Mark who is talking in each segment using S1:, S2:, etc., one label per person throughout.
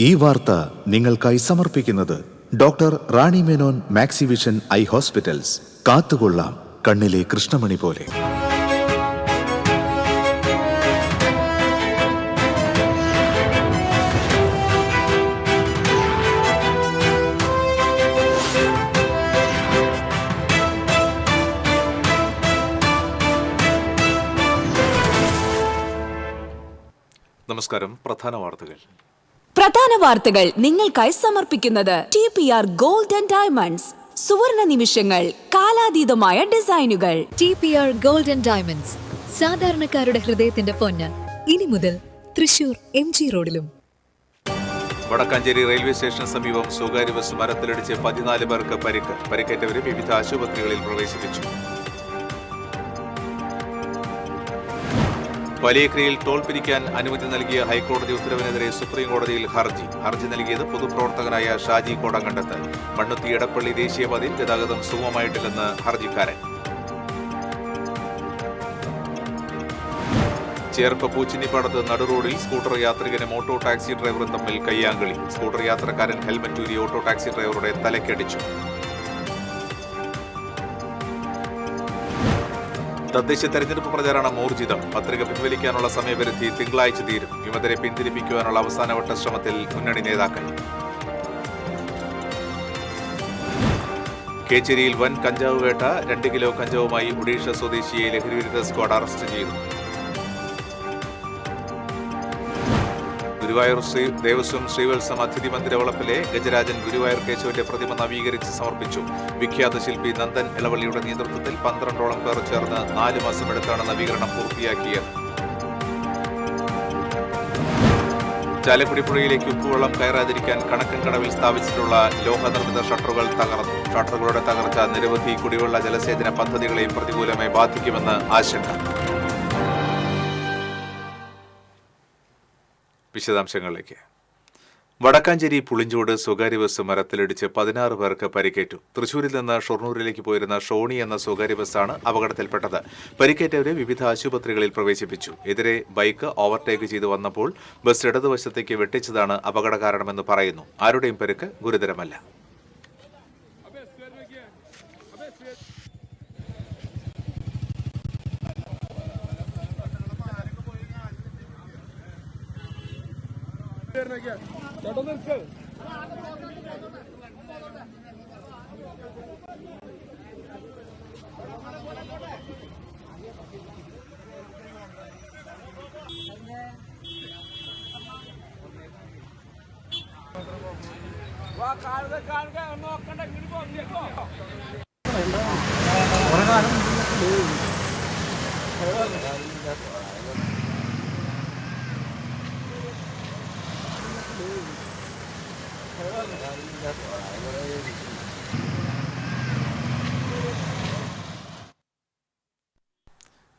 S1: ഈ വാർത്ത നിങ്ങൾക്കായി സമർപ്പിക്കുന്നത് doctor Rani Menon Maxivision I hospitals. കാത്തുകൊള്ളാം കണ്ണിലെ കൃഷ്ണമണി പോലെ.
S2: നമസ്കാരം.
S3: പ്രധാന വാർത്തകൾ നിങ്ങൾക്കായി സമർപ്പിക്കുന്നത് TPR ഗോൾഡ് ആൻഡ് ഡയമണ്ട്സ്. സുവർണ നിമിഷങ്ങൾ, കാലാതീതമായ ഡിസൈനുകൾ.
S4: TPR ഗോൾഡ് ആൻഡ് ഡയമണ്ട്സ്, സാധാരണക്കാരുടെ ഹൃദയത്തിന്റെ പൊന്ന്. ഇനി മുതൽ തൃശൂർ MG റോഡിലും.
S2: വടക്കാഞ്ചേരി റെയിൽവേ സ്റ്റേഷന് സമീപം സ്വകാര്യ ബസ് മരത്തിലിടിച്ച് 14 പേർക്ക് പരിക്ക്. പരിക്കേറ്റവരെ വിവിധ ആശുപത്രികളിൽ പ്രവേശിപ്പിച്ചു. വലിയക്രിയിൽ ടോൾ പിരിക്കാൻ അനുമതി നൽകിയ ഹൈക്കോടതി ഉത്തരവിനെതിരെ സുപ്രീം കോടതിയിൽ ഹർജി നൽകിയത് പൊതുപ്രവർത്തകനായ ഷാജി കോടങ്കണ്ടത്ത്. മണ്ണുത്തി എടപ്പള്ളി ദേശീയപാതയിൽ ഗതാഗതം സുഗമമായിട്ടില്ലെന്ന് ഹർജിക്കാരൻ. ചേർപ്പ് പൂച്ചിനിപ്പാടത്ത് നടുറോഡിൽ സ്കൂട്ടർ യാത്രികനും ഓട്ടോ ടാക്സി ഡ്രൈവറും തമ്മിൽ കയ്യാങ്കളി. സ്കൂട്ടർ യാത്രക്കാരൻ ഹെൽമറ്റ് ഊരി ഓട്ടോ ടാക്സി ഡ്രൈവറുടെ തലക്കടിച്ചു. തദ്ദേശ തെരഞ്ഞെടുപ്പ് പ്രചാരണം ഊർജിതം. പത്രിക പിൻവലിക്കാനുള്ള സമയപരിധി തിങ്കളാഴ്ച തീരും. വിമതരെ പിന്തിരിപ്പിക്കുവാനുള്ള അവസാനവട്ട ശ്രമത്തിൽ മുന്നണി നേതാക്കൾ. കേച്ചേരിയിൽ വൻ കഞ്ചാവ് വേട്ട. 2 കിലോ കഞ്ചാവുമായി ഒഡീഷ സ്വദേശിയെ ലഹരിവിരുദ്ധ സ്ക്വാഡ് അറസ്റ്റ് ചെയ്തു. ഗുരുവായൂർ ദേവസ്വം ശ്രീവത്സം അതിഥി മന്ദിരവളപ്പിലെ ഗജരാജൻ ഗുരുവായൂർ കേശവന്റെ പ്രതിമ നവീകരിച്ച് സമർപ്പിച്ചു. വിഖ്യാത ശില്പി നന്ദൻ ഇളവള്ളിയുടെ നേതൃത്വത്തിൽ 12ഓളം പേർ ചേർന്ന് 4 മാസമെടുത്താണ് നവീകരണം പൂർത്തിയാക്കിയത്. ചാലക്കുടി പുഴയിലേക്ക് ഉപ്പുവെള്ളം കയറാതിരിക്കാൻ കണക്കൻകടവിൽ സ്ഥാപിച്ചിട്ടുള്ള ലോഹനിർമ്മിത ഷട്ടറുകൾ തകർന്നു. ഷട്ടറുകളുടെ തകർച്ച നിരവധി കുടിവെള്ള ജലസേചന പദ്ധതികളെയും പ്രതികൂലമായി ബാധിക്കുമെന്ന് ആശങ്ക. വിശദാംശങ്ങളിലേക്ക്. വടക്കാഞ്ചേരി പുളിഞ്ചോട് സ്വകാര്യ ബസ് മരത്തിലിടിച്ച് 16 പേർക്ക് പരിക്കേറ്റു. തൃശൂരിൽ നിന്ന് ഷൊർണൂരിലേക്ക് പോയിരുന്ന ഷോണി എന്ന സ്വകാര്യ ബസ്സാണ് അപകടത്തിൽപ്പെട്ടത്. പരിക്കേറ്റവരെ വിവിധ ആശുപത്രികളിൽ പ്രവേശിപ്പിച്ചു. എതിരെ ബൈക്ക് ഓവർടേക്ക് ചെയ്തു വന്നപ്പോൾ ബസ് ഇടതുവശത്തേക്ക് വെട്ടിച്ചതാണ് അപകട കാരണമെന്ന് പറയുന്നു. ആരുടെയും പരിക്ക് ഗുരുതരമല്ല.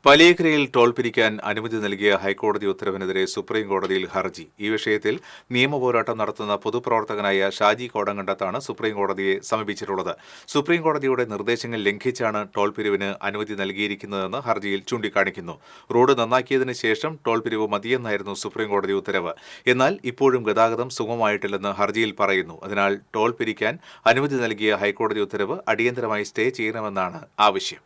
S2: വലിയക്രിയിൽ ടോൾ പിരിക്കാൻ അനുമതി നൽകിയ ഹൈക്കോടതി ഉത്തരവിനെതിരെ സുപ്രീം കോടതിയിൽ ഹർജി. ഈ വിഷയത്തിൽ നിയമപോരാട്ടം നടത്തുന്ന പൊതുപ്രവർത്തകനായ ഷാജി കോടങ്കണ്ടത്താണ് സുപ്രീം കോടതിയെ സമീപിച്ചിട്ടുള്ളത്. സുപ്രീം കോടതിയുടെ നിർദ്ദേശങ്ങൾ ലംഘിച്ചാണ് ടോൾ പിരിവിന് അനുമതി നൽകിയിരിക്കുന്നതെന്ന് ഹർജിയിൽ ചൂണ്ടിക്കാണിക്കുന്നു. റോഡ് നന്നാക്കിയതിനു ശേഷം ടോൾ പിരിവ് മതിയെന്നായിരുന്നു സുപ്രീം കോടതി ഉത്തരവ്. എന്നാൽ ഇപ്പോഴും ഗതാഗതം സുഗമമായിട്ടില്ലെന്ന് ഹർജിയിൽ പറയുന്നു. അതിനാൽ ടോൾ പിരിക്കാൻ അനുമതി നൽകിയ ഹൈക്കോടതി ഉത്തരവ് അടിയന്തരമായി സ്റ്റേ ചെയ്യണമെന്നാണ് ആവശ്യം.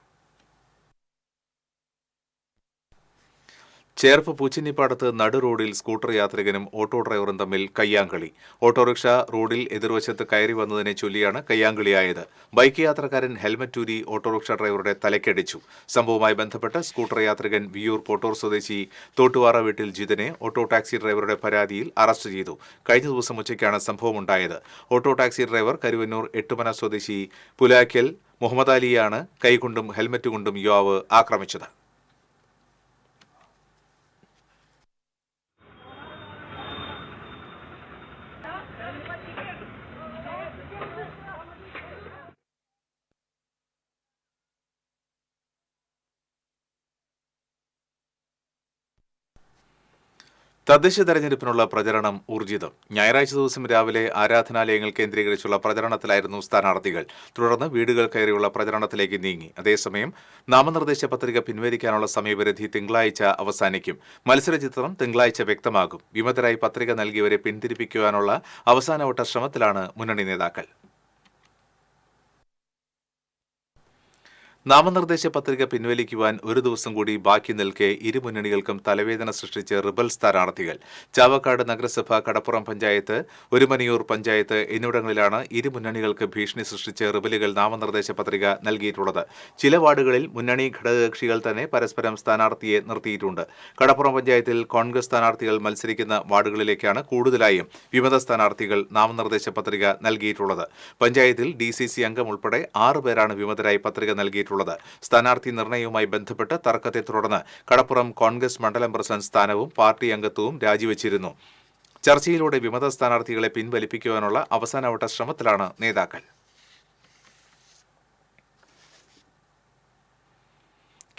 S2: ചേർപ്പ് പൂച്ചിനിപ്പാടത്ത് നടുറോഡിൽ സ്കൂട്ടർ യാത്രികനും ഓട്ടോ ഡ്രൈവറും തമ്മിൽ കയ്യാങ്കളി. ഓട്ടോറിക്ഷ റോഡിൽ എതിർവശത്ത് കയറി വന്നതിനെ ചൊല്ലിയാണ് കയ്യാങ്കളിയായത്. ബൈക്ക് യാത്രക്കാരൻ ഹെൽമറ്റ് ഊരി ഓട്ടോറിക്ഷ ഡ്രൈവറുടെ തലക്കടിച്ചു. സംഭവവുമായി ബന്ധപ്പെട്ട് സ്കൂട്ടർ യാത്രികൻ വിയൂർ കോട്ടൂർ സ്വദേശി തോട്ടുവാറ വീട്ടിൽ ജിതനെ ഓട്ടോ ടാക്സി ഡ്രൈവറുടെ പരാതിയിൽ അറസ്റ്റ് ചെയ്തു. കഴിഞ്ഞ ദിവസം ഉച്ചയ്ക്കാണ് സംഭവമുണ്ടായത്. Auto taxi driver Karuvannur Ettumana സ്വദേശി പുലാക്കൽ മുഹമ്മദ് അലിയാണ് കൈകൊണ്ടും ഹെൽമറ്റ് കൊണ്ടും യുവാവ് ആക്രമിച്ചത്. തദ്ദേശ തെരഞ്ഞെടുപ്പിനുള്ള പ്രചരണം ഊർജിതം. ഞായറാഴ്ച ദിവസം രാവിലെ ആരാധനാലയങ്ങൾ കേന്ദ്രീകരിച്ചുള്ള പ്രചരണത്തിലായിരുന്നു സ്ഥാനാർത്ഥികൾ. തുടർന്ന് വീടുകൾ കയറിയുള്ള പ്രചരണത്തിലേക്ക് നീങ്ങി. അതേസമയം നാമനിർദ്ദേശ പത്രിക പിൻവലിക്കാനുള്ള സമയപരിധി തിങ്കളാഴ്ച അവസാനിക്കും. മത്സരചിത്രം തിങ്കളാഴ്ച വ്യക്തമാകും. വിമതരായി പത്രിക നൽകിയവരെ പിന്തിരിപ്പിക്കുവാനുള്ള അവസാനവട്ട ശ്രമത്തിലാണ് മുന്നണി നേതാക്കൾ. നാമനിർദ്ദേശ പത്രിക പിൻവലിക്കുവാൻ ഒരു ദിവസം കൂടി ബാക്കി നിൽക്കെ ഇരു മുന്നണികൾക്കും തലവേദന സൃഷ്ടിച്ച് റിബൽ സ്ഥാനാർത്ഥികൾ. ചാവക്കാട് നഗരസഭ, കടപ്പുറം പഞ്ചായത്ത്, ഒരുമനിയൂർ പഞ്ചായത്ത് എന്നിവിടങ്ങളിലാണ് ഇരു മുന്നണികൾക്ക് ഭീഷണി സൃഷ്ടിച്ച് റിബലുകൾ നാമനിർദ്ദേശ പത്രിക നൽകിയിട്ടുള്ളത്. ചില വാർഡുകളിൽ മുന്നണി ഘടകകക്ഷികൾ തന്നെ പരസ്പരം സ്ഥാനാർത്ഥിയെ നിർത്തിയിട്ടുണ്ട്. കടപ്പുറം പഞ്ചായത്തിൽ കോൺഗ്രസ് സ്ഥാനാർത്ഥികൾ മത്സരിക്കുന്ന വാർഡുകളിലേക്കാണ് കൂടുതലായും വിമത സ്ഥാനാർത്ഥികൾ നാമനിർദ്ദേശ പത്രിക നൽകിയിട്ടുള്ളത്. പഞ്ചായത്തിൽ DCC അംഗം ഉൾപ്പെടെ 6 പേരാണ് വിമതരായി പത്രിക നൽകിയിട്ടുള്ളത്. സ്ഥാനാർത്ഥി നിർണയവുമായി ബന്ധപ്പെട്ട് തർക്കത്തെ തുടർന്ന് കടപ്പുറം കോൺഗ്രസ് മണ്ഡലം പ്രസിഡന്റ് സ്ഥാനവും പാർട്ടി അംഗത്വവും രാജിവെച്ചിരുന്നു. ചർച്ചയിലൂടെ വിമത സ്ഥാനാർത്ഥികളെ പിൻവലിപ്പിക്കുവാനുള്ള അവസാനവട്ട ശ്രമത്തിലാണ് നേതാക്കൾ.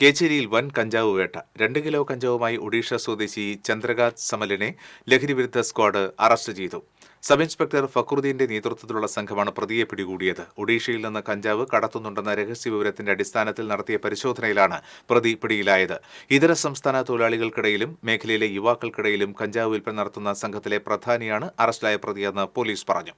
S2: കേച്ചേരിയിൽ വൻ കഞ്ചാവ് വേട്ട. 2 കിലോ കഞ്ചാവുമായി ഒഡീഷ സ്വദേശി ചന്ദ്രകാന്ത് സമലിനെ ലഹരിവിരുദ്ധ സ്ക്വാഡ് അറസ്റ്റ് ചെയ്തു. സബ് ഇൻസ്പെക്ടർ ഫക്രുദ്ദീന്റെ നേതൃത്വത്തിലുള്ള സംഘമാണ് പ്രതിയെ പിടികൂടിയത്. ഒഡീഷയിൽ നിന്ന് കഞ്ചാവ് കടത്തുന്നുണ്ടെന്ന രഹസ്യവിവരത്തിന്റെ അടിസ്ഥാനത്തിൽ നടത്തിയ പരിശോധനയിലാണ് പ്രതി പിടിയിലായത്. ഇതര സംസ്ഥാന തൊഴിലാളികൾക്കിടയിലും മേഖലയിലെ യുവാക്കൾക്കിടയിലും കഞ്ചാവ് വിൽപ്പന നടത്തുന്ന സംഘത്തിലെ പ്രധാനിയാണ് അറസ്റ്റിലായ പ്രതിയെന്ന് പോലീസ് പറഞ്ഞു.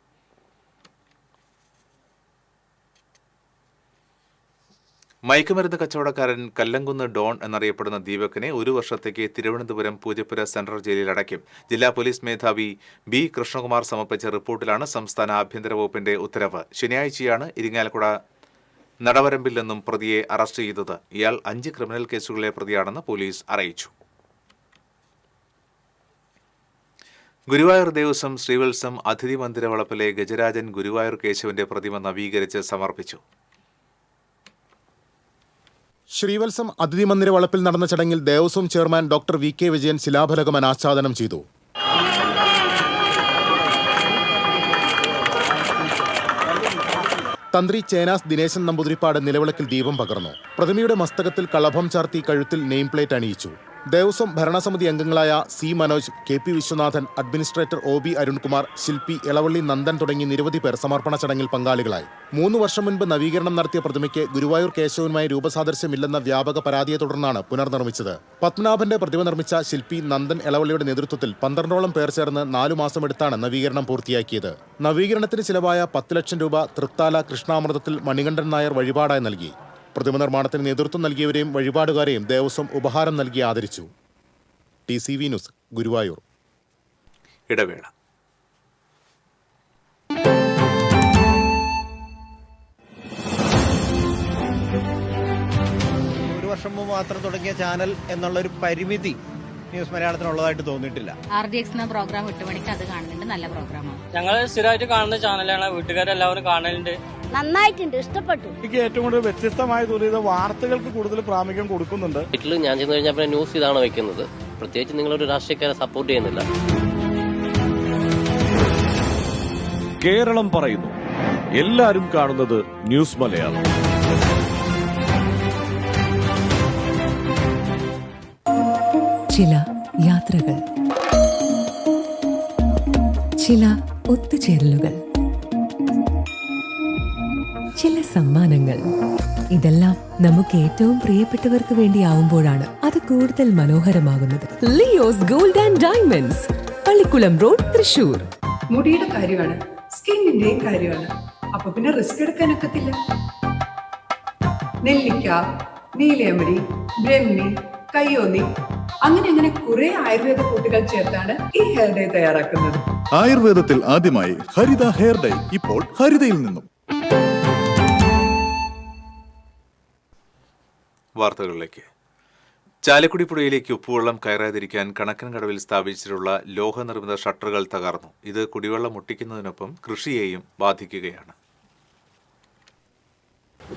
S2: മയക്കുമരുന്ന് കച്ചവടക്കാരൻ കല്ലങ്കുന്ന് ഡോൺ എന്നറിയപ്പെടുന്ന ദീപകിനെ 1 വർഷത്തേക്ക് തിരുവനന്തപുരം പൂജപ്പുര സെൻട്രൽ ജയിലിൽ അടയ്ക്കും. ജില്ലാ പോലീസ് മേധാവി B. കൃഷ്ണകുമാർ സമർപ്പിച്ച റിപ്പോർട്ടിലാണ് സംസ്ഥാന ആഭ്യന്തര വകുപ്പിന്റെ ഉത്തരവ്. ശനിയാഴ്ചയാണ് ഇരിങ്ങാലക്കുട നടവരമ്പിൽ നിന്നും പ്രതിയെ അറസ്റ്റ് ചെയ്തത്. ഇയാൾ 5 ക്രിമിനൽ കേസുകളിലെ പ്രതിയാണെന്ന് പോലീസ് അറിയിച്ചു. ഗുരുവായൂർ ദേവസ്വം ശ്രീവത്സം അതിഥി മന്ദിര വളപ്പിലെ ഗജരാജൻ ഗുരുവായൂർ കേശവന്റെ പ്രതിമ നവീകരിച്ച് സമർപ്പിച്ചു.
S5: ശ്രീവത്സം അതിഥി മന്ദിര വളപ്പിൽ നടന്ന ചടങ്ങിൽ Devaswom chairman doctor VK Vijayan ശിലാഫലകം അനാച്ഛാദനം ചെയ്തു. തന്ത്രി ചേനാസ് ദിനേശൻ നമ്പൂതിരിപ്പാട് നിലവിളക്കിൽ ദീപം പകർന്നു. പ്രതിമയുടെ മസ്തകത്തിൽ കളഭം ചാർത്തി കഴുത്തിൽ നെയിം പ്ലേറ്റ് അണിയിച്ചു. ദേവസ്വം ഭരണസമിതി അംഗങ്ങളായ C. Manoj, KP Viswanathan, administrator OB Arunkumar, ശില്പി ഇളവള്ളി നന്ദൻ തുടങ്ങി നിരവധി പേർ സമർപ്പണ ചടങ്ങിൽ പങ്കാളികളായി. 3 വർഷം മുൻപ് നവീകരണം നടത്തിയ പ്രതിമയ്ക്ക് ഗുരുവായൂർ കേശവനുമായി രൂപസാദൃശ്യമില്ലെന്ന വ്യാപക പരാതിയെ തുടർന്നാണ് പുനർനിർമ്മിച്ചത്. പത്മനാഭന്റെ പ്രതിമ നിർമ്മിച്ച ശില്പി നന്ദൻ ഇളവള്ളിയുടെ നേതൃത്വത്തിൽ 12ഓളം പേർ ചേർന്ന് 4 മാസമെടുത്താണ് നവീകരണം പൂർത്തിയാക്കിയത്. നവീകരണത്തിന് ചിലവായ 10 ലക്ഷം രൂപ തൃത്താല കൃഷ്ണാമൃതത്തിൽ മണികണ്ഠൻ നായർ വഴിപാടായി നൽകി. പ്രതിമ നിർമ്മാണത്തിന് നേതൃത്വം നൽകിയവരെയും വഴിപാടുകാരെയും ദേവസ്വം ഉപഹാരം നൽകി ആദരിച്ചു. TCV news, Guruvayur.
S2: ഇടവേള.
S6: ഒരു വർഷം മുമ്പ് മാത്രം തുടങ്ങിയ ചാനൽ എന്നുള്ളൊരു പരിമിതി ന്യൂസ് മലയാളത്തിനുള്ളതായിട്ട് തോന്നിയിട്ടില്ല.
S7: RDX എന്ന പ്രോഗ്രാം 8 മണിക്ക് അത് കാണുന്നുണ്ട്. നല്ല പ്രോഗ്രാമാണ്.
S8: ഞങ്ങൾ സ്ഥിരമായിട്ട് കാണുന്ന ചാനലാണ്. വീട്ടുകാരെല്ലാവരും കാണലുണ്ട്.
S7: നന്നായിട്ടുണ്ട്, ഇഷ്ടപ്പെട്ടു.
S9: എനിക്ക് ഏറ്റവും കൂടുതൽ വ്യത്യസ്തമായ തോന്നിയത് വാർത്തകൾക്ക് കൂടുതൽ പ്രാമുഖ്യം കൊടുക്കുന്നുണ്ട്.
S10: വീട്ടിൽ ഞാൻ ചെന്ന് കഴിഞ്ഞാൽ പിന്നെ ന്യൂസ് ഇതാണ് വെക്കുന്നത്. പ്രത്യേകിച്ച് നിങ്ങളൊരു രാഷ്ട്രീയക്കാരെ സപ്പോർട്ട് ചെയ്യുന്നില്ല.
S11: കേരളം പറയുന്നു, എല്ലാരും കാണുന്നത് ന്യൂസ് മലയാളം.
S4: ചില യാത്രകൾ, ചില ഒത്തുചേരലുകൾ, ചില സമ്മാനങ്ങൾ, ഇതെല്ലാം നമുക്ക് ഏറ്റവും പ്രിയപ്പെട്ടവർക്ക് വേണ്ടിയാവുമ്പോഴാണ് അത് കൂടുതൽ മനോഹരമാകുന്നത്. Leo's gold and diamonds, Pallikulam road, Thrissur.
S12: മുടിയുടെ കാര്യമാണ്, സ്കിന്നിന്റെയും കാര്യമാണ്. അപ്പൊ പിന്നെ റിസ്ക് എടുക്കാനൊക്കത്തില്ല. നെല്ലിക്ക, നീലയമരി, ബ്രഹ്മി, കയ്യോന്നി, അങ്ങനെ കുറെ ആയുർവേദ കൂട്ടുകൾ ചേർത്താണ് ഈ ഹെയർ ഡേ തയ്യാറാക്കുന്നത്.
S1: ആയുർവേദത്തിൽ ആദ്യമായി ഹരിത ഹെയർ ഡേ ഇപ്പോൾ ഹരിതയിൽ നിന്നും.
S2: വാർത്തകളിലേക്ക്. ചാലക്കുടി പുഴയിലേക്ക് ഉപ്പുവെള്ളം കയറാതിരിക്കാൻ കണക്കൻകടവിൽ സ്ഥാപിച്ചിട്ടുള്ള ലോഹനിർമ്മിത ഷട്ടറുകൾ തകർന്നു. ഇത് കുടിവെള്ളം മുട്ടിക്കുന്നതിനൊപ്പം കൃഷിയെയും ബാധിക്കുകയാണ്.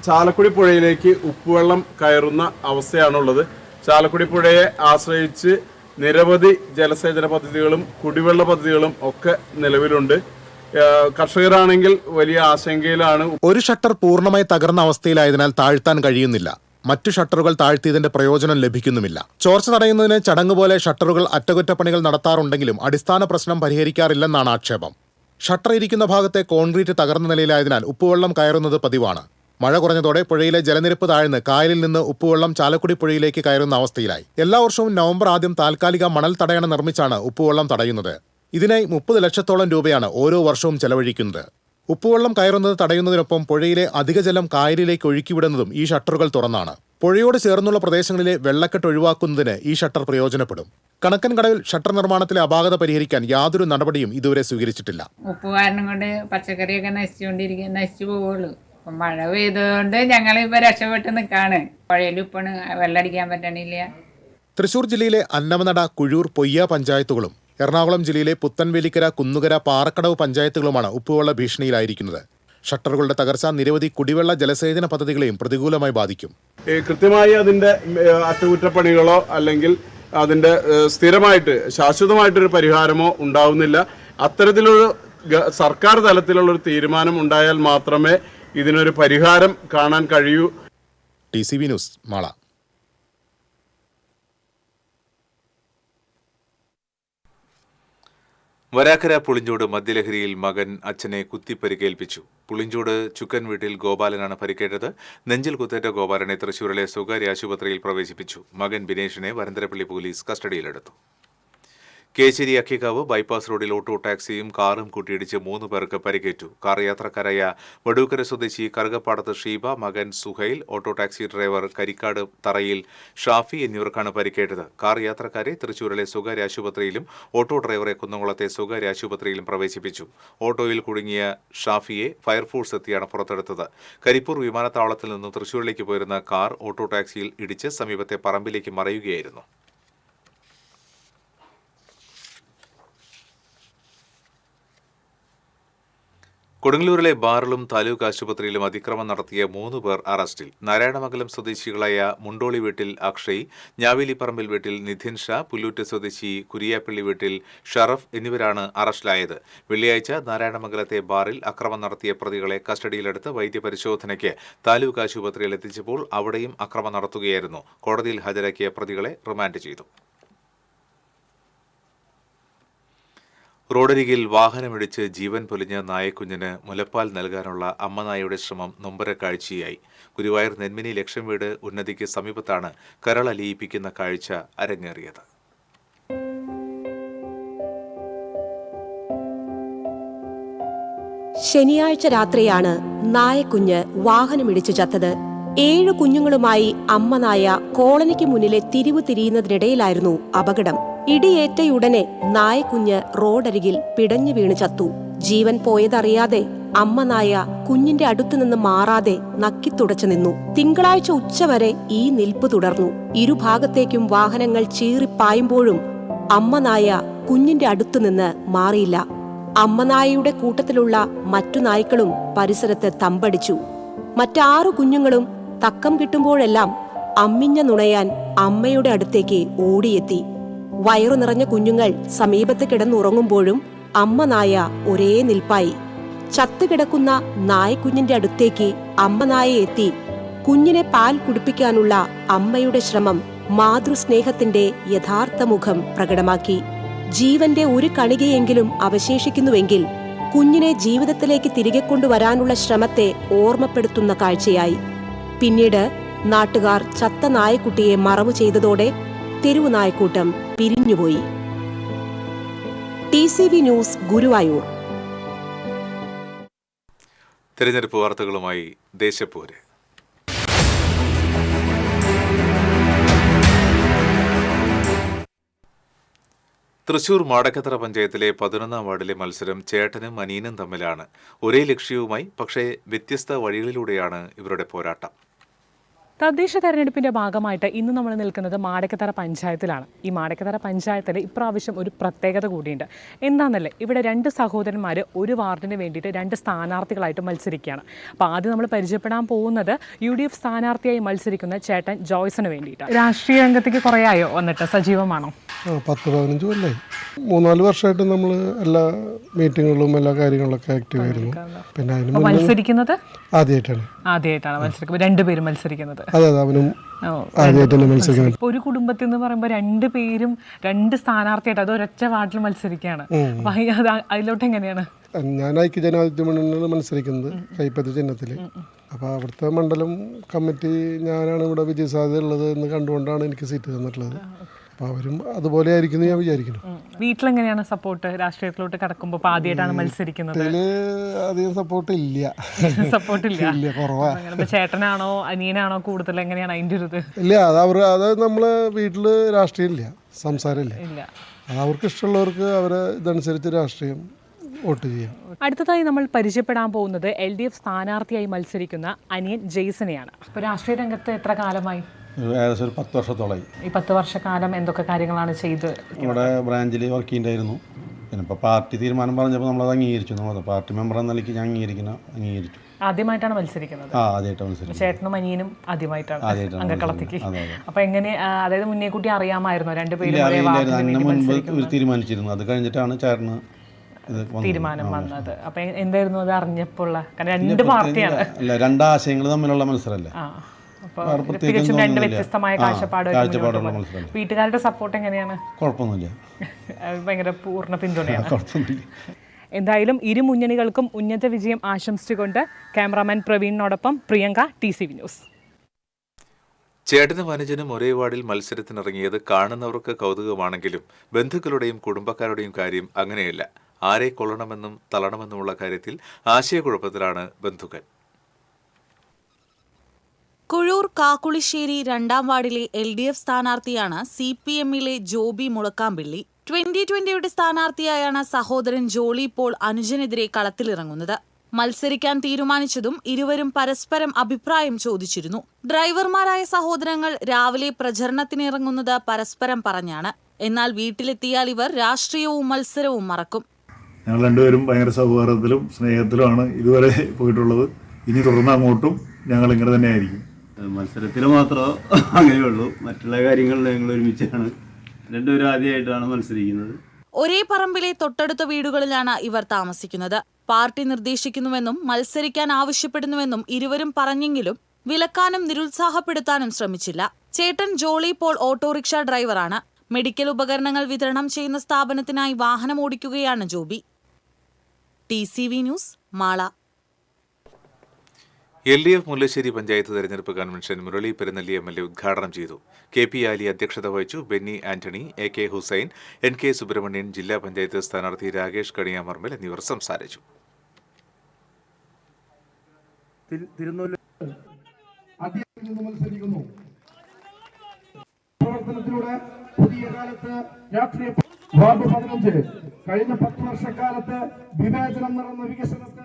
S9: ചാലക്കുടി പുഴയിലേക്ക് ഉപ്പുവെള്ളം കയറുന്ന അവസ്ഥയാണുള്ളത്. ചാലക്കുടി പുഴയെ ആശ്രയിച്ച് നിരവധി ജലസേചന പദ്ധതികളും കുടിവെള്ള പദ്ധതികളും ഒക്കെ നിലവിലുണ്ട്. കർഷകരാണെങ്കിൽ വലിയ ആശങ്കയിലാണ്.
S5: ഒരു ഷട്ടർ പൂർണ്ണമായി തകർന്ന അവസ്ഥയിലായതിനാൽ താഴ്ത്താൻ കഴിയുന്നില്ല. മറ്റു ഷട്ടറുകൾ താഴ്ത്തിയതിന്റെ പ്രയോജനം ലഭിക്കുന്നുമില്ല. ചോർച്ച തടയുന്നതിന് ചടങ്ങ് പോലെ ഷട്ടറുകൾ അറ്റകുറ്റപ്പണികൾ നടത്താറുണ്ടെങ്കിലും അടിസ്ഥാന പ്രശ്നം പരിഹരിക്കാറില്ലെന്നാണ് ആക്ഷേപം. ഷട്ടർ ഇരിക്കുന്ന ഭാഗത്തെ കോൺക്രീറ്റ് തകർന്ന നിലയിലായതിനാൽ ഉപ്പുവെള്ളം കയറുന്നത് പതിവാണ്. മഴ കുറഞ്ഞതോടെ പുഴയിലെ ജലനിരപ്പ് താഴ്ന്ന് കായലിൽ നിന്ന് ഉപ്പുവെള്ളം ചാലക്കുടി പുഴയിലേക്ക് കയറുന്ന അവസ്ഥയിലായി. എല്ലാ വർഷവും നവംബർ ആദ്യം താൽക്കാലിക മണൽ തടയണ നിർമ്മിച്ചാണ് ഉപ്പുവെള്ളം തടയുന്നത്. ഇതിനായി 30 ലക്ഷത്തോളം രൂപയാണ് ഓരോ വർഷവും ചെലവഴിക്കുന്നത്. ഉപ്പുവെള്ളം കയറുന്നത് തടയുന്നതിനൊപ്പം പുഴയിലെ അധിക ജലം കായലിലേക്ക് ഒഴുക്കിവിടുന്നതും ഈ ഷട്ടറുകൾ തുറന്നാണ്. പുഴയോട് ചേർന്നുള്ള പ്രദേശങ്ങളിലെ വെള്ളക്കെട്ട് ഒഴിവാക്കുന്നതിന് ഈ ഷട്ടർ പ്രയോജനപ്പെടും. കണക്കൻകടവിൽ ഷട്ടർ നിർമ്മാണത്തിലെ അപാകത പരിഹരിക്കാൻ യാതൊരു നടപടിയും ഇതുവരെ സ്വീകരിച്ചിട്ടില്ല.
S12: ഉപ്പ് കാരണം കൊണ്ട് പച്ചക്കറിയൊക്കെ നശിച്ചു പോവുള്ളൂ. മഴ പെയ്തതുകൊണ്ട് ഞങ്ങളിപ്പോൾ രക്ഷപ്പെട്ട് നിൽക്കാണ്. പുഴയിൽ ഉപ്പാണ്, വെള്ളമടിക്കാൻ പറ്റണില്ല.
S5: തൃശൂർ ജില്ലയിലെ അന്നമനട, കുഴൂർ, പൊയ്യ പഞ്ചായത്തുകളും എറണാകുളം ജില്ലയിലെ പുത്തൻവേലിക്കര, കുന്നുകര, പാറക്കടവ് പഞ്ചായത്തുകളുമാണ് ഉപ്പുവെള്ള ഭീഷണിയിലായിരിക്കുന്നത്. ഷട്ടറുകളുടെ തകർച്ച നിരവധി കുടിവെള്ള ജലസേചന പദ്ധതികളെയും പ്രതികൂലമായി ബാധിക്കും.
S9: കൃത്യമായി അതിന്റെ അറ്റകുറ്റപ്പണികളോ അല്ലെങ്കിൽ അതിന്റെ സ്ഥിരമായിട്ട് ശാശ്വതമായിട്ടൊരു പരിഹാരമോ ഉണ്ടാവുന്നില്ല. അത്തരത്തിലൊരു സർക്കാർ തലത്തിലുള്ളൊരു തീരുമാനം ഉണ്ടായാൽ മാത്രമേ ഇതിനൊരു പരിഹാരം കാണാൻ കഴിയൂ.
S5: TCV news, Mala.
S2: വരാക്കര പുളിഞ്ചോട് മദ്യലഹരിയിൽ മകൻ അച്ഛനെ കുത്തിപ്പരിക്കേൽപ്പിച്ചു. പുളിഞ്ചോട് ചുക്കൻ വീട്ടിൽ ഗോപാലനാണ് പരിക്കേറ്റത്. നെഞ്ചിൽ കുത്തേറ്റ ഗോപാലനെ തൃശൂരിലെ സ്വകാര്യ ആശുപത്രിയിൽ പ്രവേശിപ്പിച്ചു. മകൻ ബിനേഷിനെ വരന്തരപ്പള്ളി പോലീസ് കസ്റ്റഡിയിലെടുത്തു. കേച്ചേരി അക്കിക്കാവ് ബൈപ്പാസ് റോഡിൽ ഓട്ടോ ടാക്സിയും കാറും കൂട്ടിയിടിച്ച് 3 പേർക്ക് പരിക്കേറ്റു. കാർ യാത്രക്കാരായ വടൂക്കര സ്വദേശി കറുകപ്പാടത്ത് ഷീബ, മകൻ Suhail, auto taxi driver Karikkad തറയിൽ ഷാഫി എന്നിവർക്കാണ് പരിക്കേറ്റത്. കാർ യാത്രക്കാരെ തൃശൂരിലെ സ്വകാര്യ ആശുപത്രിയിലും ഓട്ടോ ഡ്രൈവറെ കുന്നംകുളത്തെ സ്വകാര്യ ആശുപത്രിയിലും പ്രവേശിപ്പിച്ചു. ഓട്ടോയിൽ കുടുങ്ങിയ ഷാഫിയെ ഫയർഫോഴ്സ് എത്തിയാണ് പുറത്തെടുത്തത്. കരിപ്പൂർ വിമാനത്താവളത്തിൽ നിന്നും തൃശൂരിലേക്ക് പോയിരുന്ന കാർ ഓട്ടോ ടാക്സിയിൽ ഇടിച്ച് സമീപത്തെ പറമ്പിലേക്ക് മറയുകയായിരുന്നു. കൊടുങ്ങല്ലൂരിലെ ബാറിലും താലൂക്ക് ആശുപത്രിയിലും അതിക്രമം നടത്തിയ 3 പേർ അറസ്റ്റിൽ. നാരായണമംഗലം സ്വദേശികളായ മുണ്ടോളി വീട്ടിൽ അക്ഷയ്, ഞാവേലിപ്പറമ്പിൽ വീട്ടിൽ നിധിൻ ഷാ, പുല്ലൂറ്റ് സ്വദേശി കുരിയാപ്പള്ളി വീട്ടിൽ ഷറഫ് എന്നിവരാണ് അറസ്റ്റിലായത്. വെള്ളിയാഴ്ച നാരായണമംഗലത്തെ ബാറിൽ അക്രമം നടത്തിയ പ്രതികളെ കസ്റ്റഡിയിലെടുത്ത് വൈദ്യപരിശോധനയ്ക്ക് താലൂക്ക് ആശുപത്രിയിൽ എത്തിച്ചപ്പോൾ അവിടെയും അക്രമം നടത്തുകയായിരുന്നു. കോടതിയിൽ ഹാജരാക്കിയ പ്രതികളെ റിമാൻഡ് ചെയ്തു. റോഡരികിൽ വാഹനമിടിച്ച് ജീവൻ പൊലിഞ്ഞ നായക്കുഞ്ഞിന് മുലപ്പാൽ നൽകാനുള്ള അമ്മനായയുടെ ശ്രമം നൊമ്പരക്കാഴ്ചയായി. ഗുരുവായൂർ നെന്മിനി ലക്ഷം വീട് ഉന്നതിക്ക് സമീപത്താണ് കരളലിയിപ്പിക്കുന്ന കാഴ്ച അരങ്ങേറിയത്.
S3: ശനിയാഴ്ച രാത്രിയാണ് നായക്കുഞ്ഞ് വാഹനമിടിച്ചു ചത്തത്. 7 കുഞ്ഞുങ്ങളുമായി അമ്മനായ കോളനിക്ക് മുന്നിലെ തിരിവ് തിരിയുന്നതിനിടയിലായിരുന്നു അപകടം. ഇടിയേറ്റയുടനെ നായക്കുഞ്ഞ് റോഡരികിൽ പിടഞ്ഞു വീണ് ചത്തു. ജീവൻ പോയതറിയാതെ അമ്മനായ കുഞ്ഞിന്റെ അടുത്തുനിന്ന് മാറാതെ നക്കിത്തുടച്ചു നിന്നു. തിങ്കളാഴ്ച ഉച്ചവരെ ഈ നിൽപ്പ് തുടർന്നു. ഇരുഭാഗത്തേക്കും വാഹനങ്ങൾ ചീറിപ്പായുമ്പോഴും അമ്മനായ കുഞ്ഞിന്റെ അടുത്തുനിന്ന് മാറിയില്ല. അമ്മനായയുടെ കൂട്ടത്തിലുള്ള മറ്റു നായ്ക്കളും പരിസരത്ത് തമ്പടിച്ചു. മറ്റാറു കുഞ്ഞുങ്ങളും തക്കം കിട്ടുമ്പോഴെല്ലാം അമ്മിഞ്ഞ നുണയാൻ അമ്മയുടെ അടുത്തേക്ക് ഓടിയെത്തി. വയറു നിറഞ്ഞ കുഞ്ഞുങ്ങൾ സമീപത്ത് കിടന്നുറങ്ങുമ്പോഴും അമ്മനായ ഒരേ നിൽപ്പായി. ചത്തുകിടക്കുന്ന നായ്ക്കുഞ്ഞിന്റെ അടുത്തേക്ക് അമ്മനായ എത്തി കുഞ്ഞിനെ പാൽ കുടിപ്പിക്കാനുള്ള അമ്മയുടെ ശ്രമം മാതൃസ്നേഹത്തിന്റെ യഥാർത്ഥ മുഖം പ്രകടമാക്കി. ജീവന്റെ ഒരു കണികയെങ്കിലും അവശേഷിക്കുന്നുവെങ്കിൽ കുഞ്ഞിനെ ജീവിതത്തിലേക്ക് തിരികെ കൊണ്ടുവരാനുള്ള ശ്രമത്തെ ഓർമ്മപ്പെടുത്തുന്ന കാഴ്ചയായി. പിന്നീട് നാട്ടുകാർ ചത്ത നായക്കുട്ടിയെ മറവു ചെയ്തതോടെ തെരുവു നായക്കൂട്ടം പിരിഞ്ഞുപോയി. TCV news, Guruvayur.
S2: തെരഞ്ഞെടുപ്പ് വാർത്തകളുമായി ദേശപ്പൂര്. തൃശൂർ മാടക്കത്തറ പഞ്ചായത്തിലെ 11ാം വാർഡിലെ മത്സരം ചേട്ടനും അനിയനും തമ്മിലാണ്. ഒരേ ലക്ഷ്യവുമായി പക്ഷേ വ്യത്യസ്ത വഴികളിലൂടെയാണ് ഇവരുടെ പോരാട്ടം.
S4: തദ്ദേശ തെരഞ്ഞെടുപ്പിന്റെ ഭാഗമായിട്ട് ഇന്ന് നമ്മൾ നിൽക്കുന്നത് മാടക്കത്തറ പഞ്ചായത്തിലാണ്. ഈ മാടക്കത്തറ പഞ്ചായത്തിൽ ഇപ്രാവശ്യം ഒരു പ്രത്യേകത കൂടിയുണ്ട്. എന്താണെന്നല്ലേ, ഇവിടെ 2 സഹോദരന്മാർ ഒരു വാർഡിന് വേണ്ടിയിട്ട് 2 സ്ഥാനാർത്ഥികളായിട്ട് മത്സരിക്കുകയാണ്. അപ്പോൾ ആദ്യം നമ്മൾ പരിചയപ്പെടാൻ പോകുന്നത് UDF സ്ഥാനാർത്ഥിയായി മത്സരിക്കുന്ന ചേട്ടൻ ജോയ്സിന് വേണ്ടിയിട്ടാണ്. രാഷ്ട്രീയ രംഗത്തേക്ക് കുറേ ആയോ വന്നിട്ട്? സജീവമാണോ?
S9: 10-15 കൊല്ലായി. 3-4 വർഷമായിട്ട് നമ്മൾ എല്ലാ മീറ്റിങ്ങുകളും എല്ലാ കാര്യങ്ങളൊക്കെ ആക്റ്റീവ് ആയിരുന്നു. പിന്നെ അതിന്
S4: മത്സരിക്കുന്നത്
S9: ആദ്യമായിട്ടാണ്.
S13: ആദ്യമായിട്ടാണ് മത്സരിക്കുന്നത്, രണ്ടുപേരും മത്സരിക്കുന്നത്.
S9: അതെ, അവനും ആദ്യമായിട്ട് മത്സരിക്കുന്നത്.
S13: ഇപ്പൊ ഒരു കുടുംബത്തിൽ എന്ന് പറയുമ്പോൾ രണ്ടുപേരും രണ്ട് സ്ഥാനാർത്ഥിയായിട്ട് അത് ഒരൊറ്റ വാർഡിൽ മത്സരിക്കുകയാണ്. അപ്പൊ അതിലോട്ട് എങ്ങനെയാണ്?
S9: ഞാൻ ഐക്യജനാധിപത്യ മുന്നണിയിലാണ് മത്സരിക്കുന്നത്, കൈപ്പത്തി ചിഹ്നത്തിൽ. അപ്പോൾ അവിടുത്തെ മണ്ഡലം കമ്മിറ്റി ഞാനാണ് ഇവിടെ വിജയസാധ്യത ഉള്ളത് എന്ന് കണ്ടുകൊണ്ടാണ് എനിക്ക് സീറ്റ് തന്നിട്ടുള്ളത്. അപ്പോൾ അവരും അതുപോലെ ആയിരിക്കും ഞാൻ വിചാരിക്കുന്നു.
S13: വീട്ടിലെങ്ങനെയാണ് സപ്പോർട്ട്? രാഷ്ട്രീയത്തിലോട്ട് കടക്കുമ്പോൾ ആദ്യമായിട്ടാണ് മത്സരിക്കുന്നത്,
S9: അധികം സപ്പോർട്ട് ഇല്ല.
S13: സപ്പോർട്ടില്ല,
S9: കുറവാണ്.
S13: ചേട്ടനാണോ അനിയനാണോ കൂടുതൽ, എങ്ങനെയാണ് അതിൻ്റെ ഒരു ഇത്?
S9: ഇല്ല, അത് നമ്മളെ വീട്ടിൽ രാഷ്ട്രീയം ഇല്ല, സംസാരമില്ല. അവർക്ക് ഇഷ്ടമുള്ളവർക്ക് അവരെ ഇതനുസരിച്ച് രാഷ്ട്രീയം വോട്ട് ചെയ്യാം.
S13: അടുത്തതായി നമ്മൾ പരിചയപ്പെടാൻ പോകുന്നത് LDF സ്ഥാനാർത്ഥിയായി മത്സരിക്കുന്ന അനിയൻ ജെയ്സനെയാണ്. ഇപ്പോൾ രാഷ്ട്രീയ രംഗത്ത് എത്ര കാലമായി?
S9: ഏകദേശം ഒരു 10 വർഷത്തോളമായി.
S13: ഈ 10 വർഷക്കാലം എന്തൊക്കെ കാര്യങ്ങളാണ് ചെയ്ത്?
S9: ഇവിടെ ബ്രാഞ്ചിൽ വർക്ക് ചെയ്യുന്നുണ്ടായിരുന്നു. പിന്നെ ഇപ്പോൾ പാർട്ടി തീരുമാനം പറഞ്ഞപ്പോൾ നമ്മളത് അംഗീകരിച്ചു. നമ്മൾ പാർട്ടി മെമ്പർ എന്ന നിലയ്ക്ക് ഞാൻ അംഗീകരിച്ചു.
S13: ആദ്യമായിട്ടാണ് മത്സരിക്കുന്നത്?
S9: ആദ്യമായിട്ടാണ് മത്സരിക്കുന്നത്.
S13: ചേട്ടനും അനിയനും ആദ്യമായിട്ടാണ് അംഗക്കളത്തേക്ക്. അപ്പോൾ എങ്ങനെ, അതായത് മുന്നേ കൂട്ടി അറിയാമായിരുന്നോ രണ്ടുപേരും?
S9: മുൻപ് തീരുമാനിച്ചിരുന്നു. അത് കഴിഞ്ഞിട്ടാണ് ചേട്ടന്
S13: തീരുമാനം വന്നത്. അപ്പൊ എന്തായിരുന്നു അത് അറിഞ്ഞപ്പോൾ? രണ്ട് പാർട്ടിയാണ്,
S9: രണ്ടാശയങ്ങൾ തമ്മിലുള്ള മത്സരമല്ലേ,
S13: തികച്ചും രണ്ട് വ്യത്യസ്തമായ കാഴ്ചപ്പാടുള്ള മത്സരം. വീട്ടുകാരുടെ സപ്പോർട്ട് എങ്ങനെയാണ്?
S9: കുഴപ്പമൊന്നുമില്ല,
S13: ഭയങ്കര പൂർണ്ണ പിന്തുണയാണ്. എന്തായാലും ഇരു മുന്നണികൾക്കും ഉന്നത വിജയം ആശംസിച്ചുകൊണ്ട് ക്യാമറാമാൻ പ്രവീണിനോടൊപ്പം പ്രിയങ്ക, TCV ന്യൂസ്.
S2: ചേട്ടനും അനുജനും ഒരേ വാർഡിൽ മത്സരത്തിനിറങ്ങിയത് കാണുന്നവർക്ക് കൗതുകമാണെങ്കിലും ബന്ധുക്കളുടെയും കുടുംബക്കാരുടെയും കാര്യം അങ്ങനെയല്ല. ആരെ കൊള്ളണമെന്നും തള്ളണമെന്നുമുള്ള കാര്യത്തിൽ ആശയക്കുഴപ്പത്തിലാണ് ബന്ധുക്കൾ.
S3: കുഴൂർ കാക്കുളിശ്ശേരി 2ാം വാർഡിലെ LDF സ്ഥാനാർത്ഥിയാണ് CPM-ലെ ജോബി മുളക്കാമ്പിള്ളി. 2020 സ്ഥാനാർത്ഥിയായാണ് സഹോദരൻ ജോളി പോൾ അനുജനെതിരെ കളത്തിലിറങ്ങുന്നത്. മത്സരിക്കാൻ തീരുമാനിച്ചതും ഇരുവരും പരസ്പരം അഭിപ്രായം ചോദിച്ചിരുന്നു. ഡ്രൈവർമാരായ സഹോദരങ്ങൾ രാവിലെ പ്രചരണത്തിനിറങ്ങുന്നത് പരസ്പരം പറഞ്ഞാണ്. എന്നാൽ വീട്ടിലെത്തിയാൽ ഇവർ രാഷ്ട്രീയവും മത്സരവും മറക്കും.
S9: ഞങ്ങൾ രണ്ടുപേരും ഭയങ്കര സൗഹാർദ്ദത്തിലും സ്നേഹത്തിലുമാണ് ഇതുവരെ പോയിട്ടുള്ളത്. ഇനി തുടർന്ന് അങ്ങോട്ടും ഞങ്ങൾ ഇങ്ങനെ തന്നെ ആയിരിക്കും.
S14: മത്സരത്തിൽ മാത്രമേ അങ്ങനെയുള്ളൂ, മറ്റുള്ള കാര്യങ്ങളിൽ ഞങ്ങൾ ഒരുമിച്ചാണ്. രണ്ടുപേരും ആദ്യമായിട്ടാണ് മത്സരിക്കുന്നത്.
S3: ഒരേ പറമ്പിലെ തൊട്ടടുത്ത വീടുകളിലാണ് ഇവർ താമസിക്കുന്നത്. പാർട്ടി നിർദ്ദേശിക്കുന്നുവെന്നും മത്സരിക്കാൻ ആവശ്യപ്പെടുന്നുവെന്നും ഇരുവരും പറഞ്ഞെങ്കിലും വിലക്കാനും നിരുത്സാഹപ്പെടുത്താനും ശ്രമിച്ചില്ല. ചേട്ടൻ ജോളി പോൾ ഓട്ടോറിക്ഷ ഡ്രൈവറാണ്. മെഡിക്കൽ ഉപകരണങ്ങൾ വിതരണം ചെയ്യുന്ന സ്ഥാപനത്തിനായി വാഹനം ഓടിക്കുകയാണ് Joby. TCV news, Mala.
S2: LDF Mullassery panchayat തെരഞ്ഞെടുപ്പ് കൺവെൻഷൻ മുരളി പെരുന്നല്ലി MLA ഉദ്ഘാടനം ചെയ്തു. KP ആലി അധ്യക്ഷത വഹിച്ചു. ബെന്നി ആന്റണി, AK ഹുസൈൻ, NK സുബ്രഹ്മണ്യൻ, ജില്ലാ പഞ്ചായത്ത് സ്ഥാനാർത്ഥി രാകേഷ് കണിയാമർമൽ എന്നിവർ സംസാരിച്ചു.
S9: പ്രവർത്തനത്തിലൂടെ പുതിയ കാലത്ത് രാഷ്ട്രീയ വാർഡ് 15 കഴിഞ്ഞ 10 വർഷക്കാലത്ത് വിവേചനം നിറഞ്ഞ വികസനത്തെ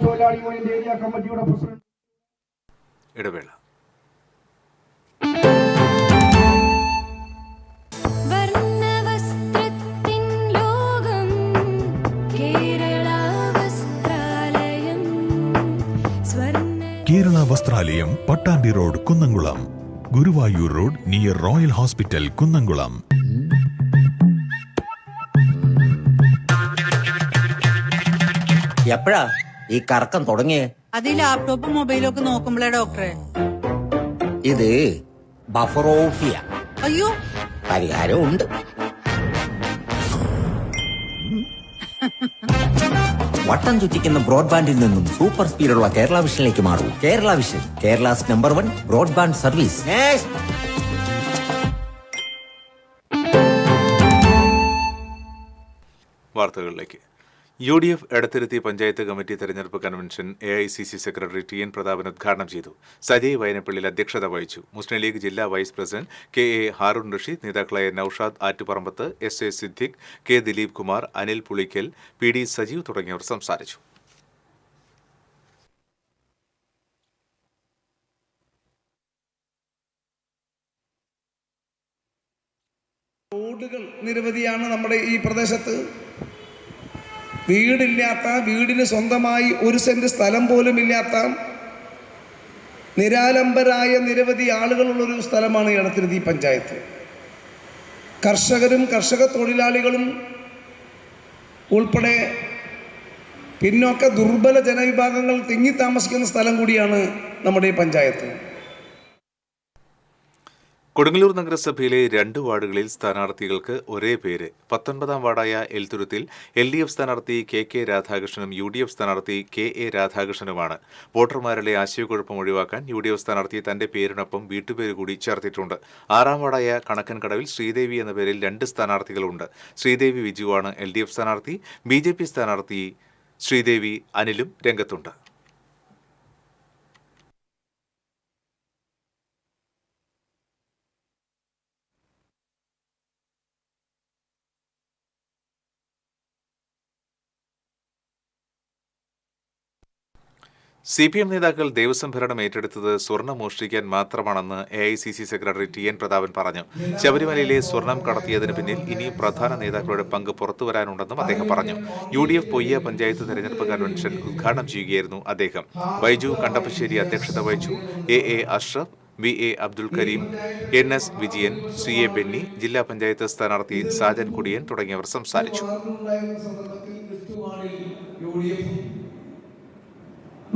S9: തൊഴിലാളി യൂണിയൻ ഏരിയ കമ്മിറ്റിയുടെ പ്രസിഡന്റ്.
S2: ഇടവേള.
S1: Kerala Vasthralayam, Pattambi road, Kunnamkulam. Guruvayur road near royal hospital, Kunnamkulam.
S15: എപ്പോഴാ ഈ കറക്കം തുടങ്ങിയേ?
S16: അത് ലാപ്ടോപ്പും മൊബൈലും ഒക്കെ നോക്കുമ്പോഴേ ഡോക്ടറെ.
S15: ഇത് ബഫറോഫിയ.
S16: അയ്യോ,
S15: പരിഹാരം ഉണ്ട്. വട്ടം ചുറ്റിക്കുന്ന ബ്രോഡ്ബാൻഡിൽ നിന്നും സൂപ്പർ സ്പീഡുള്ള കേരള വിഷനിലേക്ക് മാറൂ. Kerala vision, Kerala's number 1 broadband service.
S2: വാർത്തകളിലേക്ക്. UDF എടത്തിരുത്തി പഞ്ചായത്ത് കമ്മിറ്റി തെരഞ്ഞെടുപ്പ് convention AICC secretary TN Prathapan ഉദ്ഘാടനം ചെയ്തു. സജയ് വയനപ്പള്ളിയിൽ അധ്യക്ഷത വഹിച്ചു. മുസ്ലിം ലീഗ് ജില്ലാ vice president KA Haroon Rasheed, നേതാക്കളായ Noushad Attuparambath, SA Siddique, K Dileep Kumar, Anil Pulikkal, PD Sajeev തുടങ്ങിയവർ സംസാരിച്ചു.
S9: റോഡുകൾ നിരവധിയാണ് നമ്മുടെ ഈ പ്രദേശത്ത്. വീടില്ലാത്ത, വീടിന് സ്വന്തമായി 1 സെന്റ് സ്ഥലം പോലും ഇല്ലാത്ത നിരാലംബരായ നിരവധി ആളുകളുള്ളൊരു സ്ഥലമാണ് എടത്തിരുത്തി പഞ്ചായത്ത്. കർഷകരും കർഷക തൊഴിലാളികളും ഉൾപ്പെടെ
S17: പിന്നോക്ക ദുർബല ജനവിഭാഗങ്ങൾ തിങ്ങി താമസിക്കുന്ന സ്ഥലം കൂടിയാണ് നമ്മുടെ ഈ പഞ്ചായത്ത്.
S2: കൊടുങ്ങല്ലൂർ നഗരസഭയിലെ 2 വാർഡുകളിൽ സ്ഥാനാർത്ഥികൾക്ക് ഒരേ പേര്. 19-ാം വാർഡായ എൽത്തുരുത്തിൽ LDF സ്ഥാനാർത്ഥി KK രാധാകൃഷ്ണനും UDF സ്ഥാനാർത്ഥി KA രാധാകൃഷ്ണനുമാണ്. വോട്ടർമാരിലെ ആശയക്കുഴപ്പം ഒഴിവാക്കാൻ UDF സ്ഥാനാർത്ഥി തന്റെ പേരിനൊപ്പം വീട്ടുപേര് കൂടി ചേർത്തിട്ടുണ്ട്. 6-ാം വാർഡായ കണക്കൻകടവിൽ ശ്രീദേവി എന്ന പേരിൽ 2 സ്ഥാനാർത്ഥികളുണ്ട്. ശ്രീദേവി വിജുവാണ് LDF സ്ഥാനാർത്ഥി. BJP സ്ഥാനാർത്ഥി ശ്രീദേവി അനിലും രംഗത്തുണ്ട്. CPM നേതാക്കൾ ദേവസ്വം ഭരണം ഏറ്റെടുത്തത് സ്വർണം മോഷ്ടിക്കാൻ മാത്രമാണെന്ന് AICC സെക്രട്ടറി TN പ്രതാപൻ പറഞ്ഞു. ശബരിമലയിലെ സ്വർണം കടത്തിയതിന് പിന്നിൽ ഇനിയും പ്രധാന നേതാക്കളുടെ പങ്ക് പുറത്തുവരാനുണ്ടെന്നും അദ്ദേഹം പറഞ്ഞു. UDF പൊയ്യ പഞ്ചായത്ത് തെരഞ്ഞെടുപ്പ് കൺവെൻഷൻ ഉദ്ഘാടനം ചെയ്യുകയായിരുന്നു അദ്ദേഹം. ബൈജു കണ്ടപ്പശ്ശേരി അധ്യക്ഷത വഹിച്ചു. AA Ashraf, VA Abdul Kareem, NS Vijayan, CA Benny, ജില്ലാ പഞ്ചായത്ത് സ്ഥാനാർത്ഥി സാജൻ കുടിയൻ തുടങ്ങിയവർ സംസാരിച്ചു.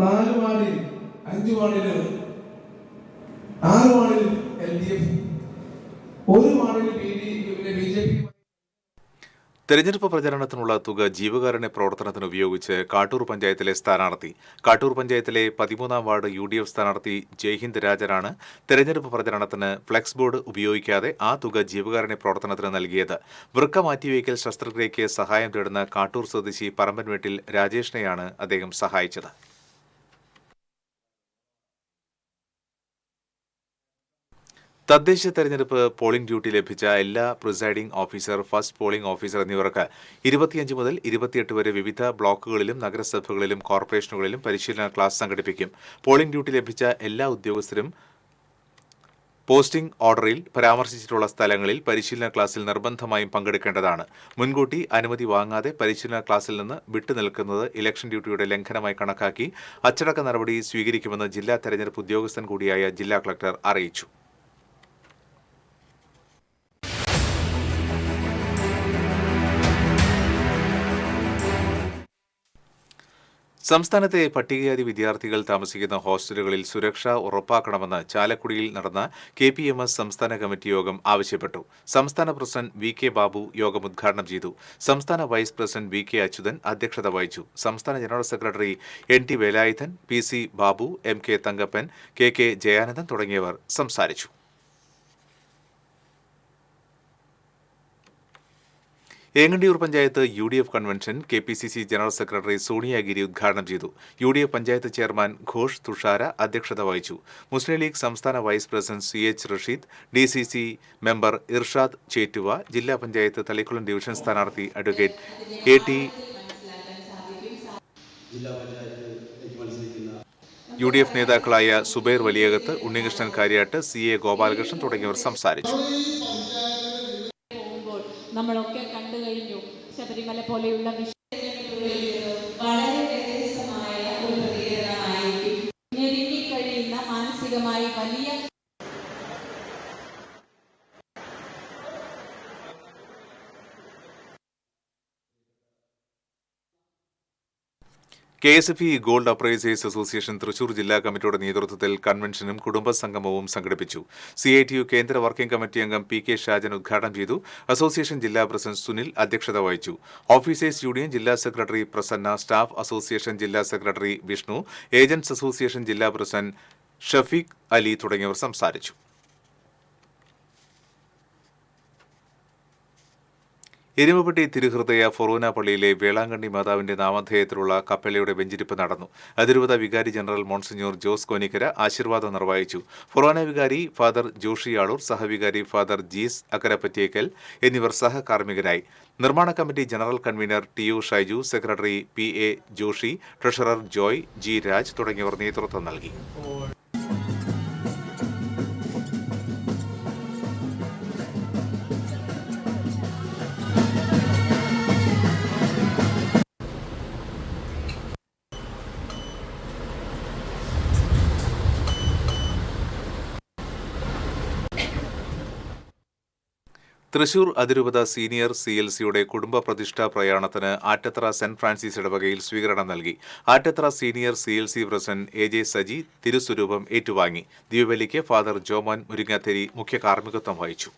S17: 4 വാർഡിൽ 5 വാർഡിൽ 6 വാർഡിൽ LDF, 1 വാർഡിൽ BJP.
S2: തെരഞ്ഞെടുപ്പ് പ്രചരണത്തിനുള്ള തുക ജീവകാരുണ്യ പ്രവർത്തനത്തിന് ഉപയോഗിച്ച് കാട്ടൂർ പഞ്ചായത്തിലെ സ്ഥാനാർത്ഥി. കാട്ടൂർ പഞ്ചായത്തിലെ 13-ാം വാർഡ് UDF സ്ഥാനാർത്ഥി ജയ്ഹിന്ദ് രാജനാണ് തെരഞ്ഞെടുപ്പ് പ്രചരണത്തിന് ഫ്ലെക്സ് ബോർഡ് ഉപയോഗിക്കാതെ ആ തുക ജീവകാരുണ്യ പ്രവർത്തനത്തിന് നൽകിയത്. വൃക്ക മാറ്റിവയ്ക്കൽ ശസ്ത്രക്രിയയ്ക്ക് സഹായം തേടുന്ന കാട്ടൂർ സ്വദേശി പറമ്പൻവീട്ടിൽ രാജേഷിനെയാണ് അദ്ദേഹം സഹായിച്ചത്. തദ്ദേശ തെരഞ്ഞെടുപ്പ് പോളിംഗ് ഡ്യൂട്ടി ലഭിച്ച എല്ലാ presiding officer, first polling officer എന്നിവർക്ക് 25 മുതൽ 28 വരെ വിവിധ ബ്ലോക്കുകളിലും നഗരസഭകളിലും കോർപ്പറേഷനുകളിലും പരിശീലന ക്ലാസ് സംഘടിപ്പിക്കും. പോളിംഗ് ഡ്യൂട്ടി ലഭിച്ച എല്ലാ ഉദ്യോഗസ്ഥരും പോസ്റ്റിംഗ് ഓർഡറിൽ പരാമർശിച്ചിട്ടുള്ള സ്ഥലങ്ങളിൽ പരിശീലന ക്ലാസ്സിൽ നിർബന്ധമായും പങ്കെടുക്കേണ്ടതാണ്. മുൻകൂട്ടി അനുമതി വാങ്ങാതെ പരിശീലന ക്ലാസ്സിൽ നിന്ന് വിട്ടുനിൽക്കുന്നത് ഇലക്ഷൻ ഡ്യൂട്ടിയുടെ ലംഘനമായി കണക്കാക്കി അച്ചടക്ക നടപടി സ്വീകരിക്കുമെന്ന് ജില്ലാ തെരഞ്ഞെടുപ്പ് ഉദ്യോഗസ്ഥൻ കൂടിയായ ജില്ലാ കളക്ടർ അറിയിച്ചു. സംസ്ഥാനത്തെ പട്ടികജാതി വിദ്യാർത്ഥികൾ താമസിക്കുന്ന ഹോസ്റ്റലുകളിൽ സുരക്ഷ ഉറപ്പാക്കണമെന്ന് ചാലക്കുടിയിൽ നടന്ന KPMS സംസ്ഥാന കമ്മിറ്റി യോഗം ആവശ്യപ്പെട്ടു. സംസ്ഥാന പ്രസിഡന്റ് VK ബാബു യോഗം ഉദ്ഘാടനം ചെയ്തു. സംസ്ഥാന വൈസ് പ്രസിഡന്റ് VK അച്യുതൻ അധ്യക്ഷത വഹിച്ചു. സംസ്ഥാന general secretary NT Velayudhan, PC Babu, MK Thankappan, KK Jayanandan തുടങ്ങിയവർ സംസാരിച്ചു. Engandiyur panchayat UDF convention KPCC general secretary Soniyagiri ഉദ്ഘാടനം ചെയ്തു. UDF പഞ്ചായത്ത് ചെയർമാൻ ഘോഷ് തുഷാര അധ്യക്ഷത വഹിച്ചു. മുസ്ലിം ലീഗ് സംസ്ഥാന vice president CH Rasheed, DCC member Irshad Chettuva, ജില്ലാ പഞ്ചായത്ത് തളിക്കുളം ഡിവിഷൻ സ്ഥാനാർത്ഥി അഡ്വക്കേറ്റ് AT UDF നേതാക്കളായ സുബൈർ വലിയകത്ത്, ഉണ്ണികൃഷ്ണൻ കാര്യാട്ട്, CA ഗോപാലകൃഷ്ണൻ തുടങ്ങിയവർ സംസാരിച്ചു.
S18: നമ്മളൊക്കെ കണ്ടു കഴിഞ്ഞു. ശബരിമല പോലെയുള്ള വളരെ വ്യത്യസ്തമായ ഒരു പ്രതികരണമായിരിക്കും. ഞെരുങ്ങിക്കഴിയുന്ന മാനസികമായി വലിയ
S2: KSFE gold appraisers association Thrissur ജില്ലാ കമ്മിറ്റിയുടെ നേതൃത്വത്തിൽ കൺവെൻഷനും കുടുംബസംഗമവും സംഘടിപ്പിച്ചു. CITU കേന്ദ്ര വർക്കിംഗ് കമ്മിറ്റി അംഗം PK ഷാജൻ ഉദ്ഘാടനം ചെയ്തു. അസോസിയേഷൻ ജില്ലാ പ്രസിഡന്റ് സുനിൽ അധ്യക്ഷത വഹിച്ചു. ഓഫീസേഴ്സ് യൂണിയൻ ജില്ലാ സെക്രട്ടറി പ്രസന്ന, സ്റ്റാഫ് അസോസിയേഷൻ ജില്ലാ സെക്രട്ടറി വിഷ്ണു, ഏജന്റ്സ് അസോസിയേഷൻ ജില്ലാ പ്രസിഡന്റ് ഷഫീഖ് അലി തുടങ്ങിയവർ സംസാരിച്ചു. എരുമപ്പെട്ടി തിരുഹൃദയ ഫൊറോന പള്ളിയിലെ വേളാങ്കണ്ണി മാതാവിന്റെ നാമധേയത്തിലുള്ള കപ്പലയുടെ വെഞ്ചരിപ്പ് നടന്നു. അതിരൂപത വികാരി ജനറൽ മോൺസിഞ്ഞോർ ജോസ് കോനിക്കര ആശീർവാദം നിർവഹിച്ചു. ഫൊറോന വികാരി ഫാദർ ജോഷിയാളൂർ, സഹവികാരി ഫാദർ ജീസ് അക്കരപ്പറ്റേക്കൽ എന്നിവർ സഹകാർമ്മികരായി. നിർമ്മാണ committee general convenor TU Shaiju, secretary PA Joshi, treasurer Joy G Raj തുടങ്ങിയവർ നേതൃത്വം നൽകി. തൃശൂർ അതിരൂപത സീനിയർ CLCയുടെ കുടുംബ പ്രതിഷ്ഠാ പ്രയാണത്തിന് ആറ്റത്തറ സെന്റ് ഫ്രാൻസിസ് ഇടവകയിൽ സ്വീകരണം നൽകി. Attathara senior CLC president AJ Saji തിരുസ്വരൂപം ഏറ്റുവാങ്ങി. ദിവ്യബലിക്ക് ഫാദർ ജോമോൻ മുരിങ്ങാത്തേരി മുഖ്യ കാർമ്മികത്വം വഹിച്ചു.